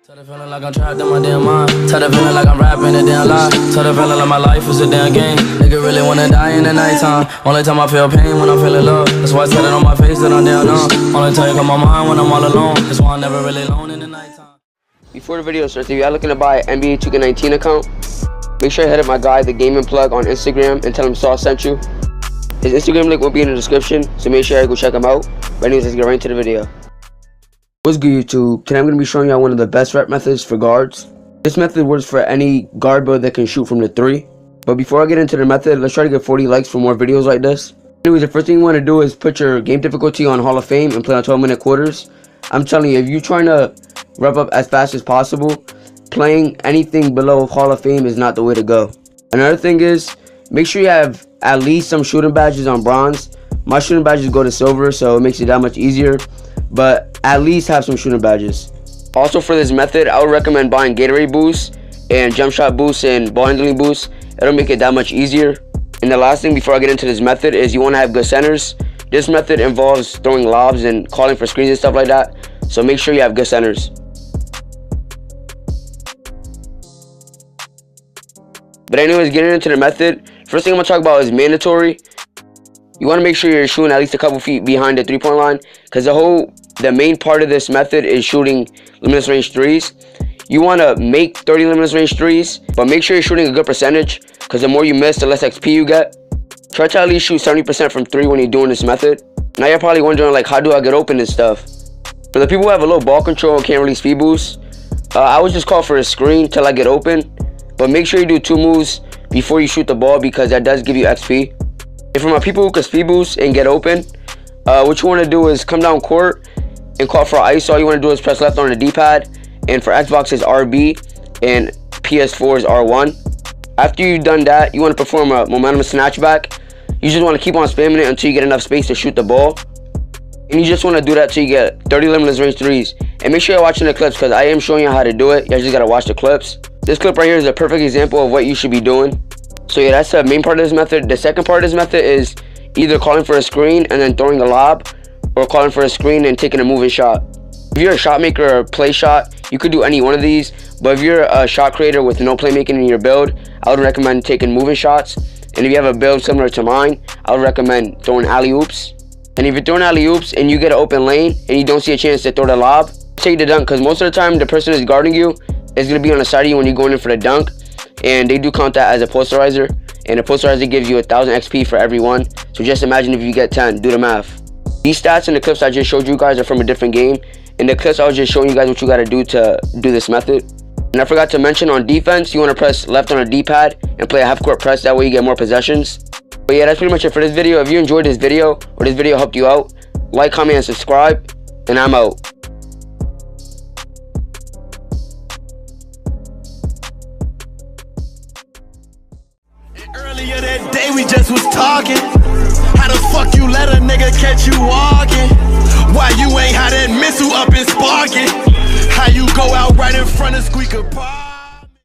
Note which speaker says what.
Speaker 1: Tell the feeling like I'm trapped in my damn mind. Tell the feeling like I'm rapping a damn lie. Tell the feeling like my life is a damn game. Nigga really wanna die in the nighttime. Only time I feel pain when I'm feeling love. That's why I said it on my face that I'm down on. Only time you come on my mind when I'm all alone. That's why I'm never really alone in the nighttime.
Speaker 2: Before the video starts, if you are looking to buy an NBA 2K19 account, make sure you hit up my guy, The Gaming Plug, on Instagram and tell him Sauce sent you. His Instagram link will be in the description, so make sure you go check him out. But anyways, let's get right into the video. What's good, YouTube? Today I'm going to be showing you one of the best rep methods for guards. This method works for any guard build that can shoot from the 3. But before I get into the method, let's try to get 40 likes for more videos like this. Anyways, the first thing you want to do is put your game difficulty on Hall of Fame and play on 12-minute quarters. I'm telling you, if you're trying to rev up as fast as possible, playing anything below Hall of Fame is not the way to go. Another thing is, make sure you have at least some shooting badges on bronze. My shooting badges go to silver, so it makes it that much easier. But at least have some shooting badges. Also, for this method, I would recommend buying Gatorade boosts and jump shot boosts and ball handling boosts. It'll make it that much easier. And the last thing before I get into this method is you want to have good centers. This method involves throwing lobs and calling for screens and stuff like that, so make sure you have good centers. But anyways, getting into the method, first thing I'm going to talk about is mandatory. You want to make sure you're shooting at least a couple feet behind the 3-point line, because the main part of this method is shooting limitless range threes. You want to make 30 limitless range threes, but make sure you're shooting a good percentage, because the more you miss, the less XP you get. Try to at least shoot 70% from 3 when you're doing this method. Now you're probably wondering, like, how do I get open and stuff? For the people who have a low ball control and can't really speed boost, I would just call for a screen till I get open, but make sure you do 2 moves before you shoot the ball, because that does give you XP. And for my people who can speed boost and get open, what you want to do is come down court and call for ice. All you want to do is press left on the D-pad, and for Xbox is RB and PS4 is R1. After you've done that, you want to perform a momentum snatchback. You just want to keep on spamming it until you get enough space to shoot the ball. And you just want to do that till you get 30 limitless range threes. And make sure you're watching the clips, because I am showing you how to do it. You just got to watch the clips. This clip right here is a perfect example of what you should be doing. So yeah, that's the main part of this method. The second part of this method is either calling for a screen and then throwing a lob, or calling for a screen and taking a moving shot. If you're a shot maker or play shot, you could do any one of these. But if you're a shot creator with no playmaking in your build, I would recommend taking moving shots. And if you have a build similar to mine, I would recommend throwing alley-oops. And if you're throwing alley-oops and you get an open lane and you don't see a chance to throw the lob, take the dunk, because most of the time the person who's guarding you is going to be on the side of you when you're going in for the dunk. And they do count that as a posterizer, and a posterizer gives you 1,000 XP for every one. So just imagine if you get 10, do the math. These stats and the clips I just showed you guys are from a different game. In the clips I was just showing you guys what you got to do this method. And I forgot to mention, on defense, you want to press left on a D-pad and play a half-court press. That way you get more possessions. But yeah, that's pretty much it for this video. If you enjoyed this video, or this video helped you out, like, comment, and subscribe. And I'm out.
Speaker 3: Earlier that day we just was talking. How the fuck you let a nigga catch you walking? Why you ain't had that missile up and sparking? How you go out right in front of Squeaker Park?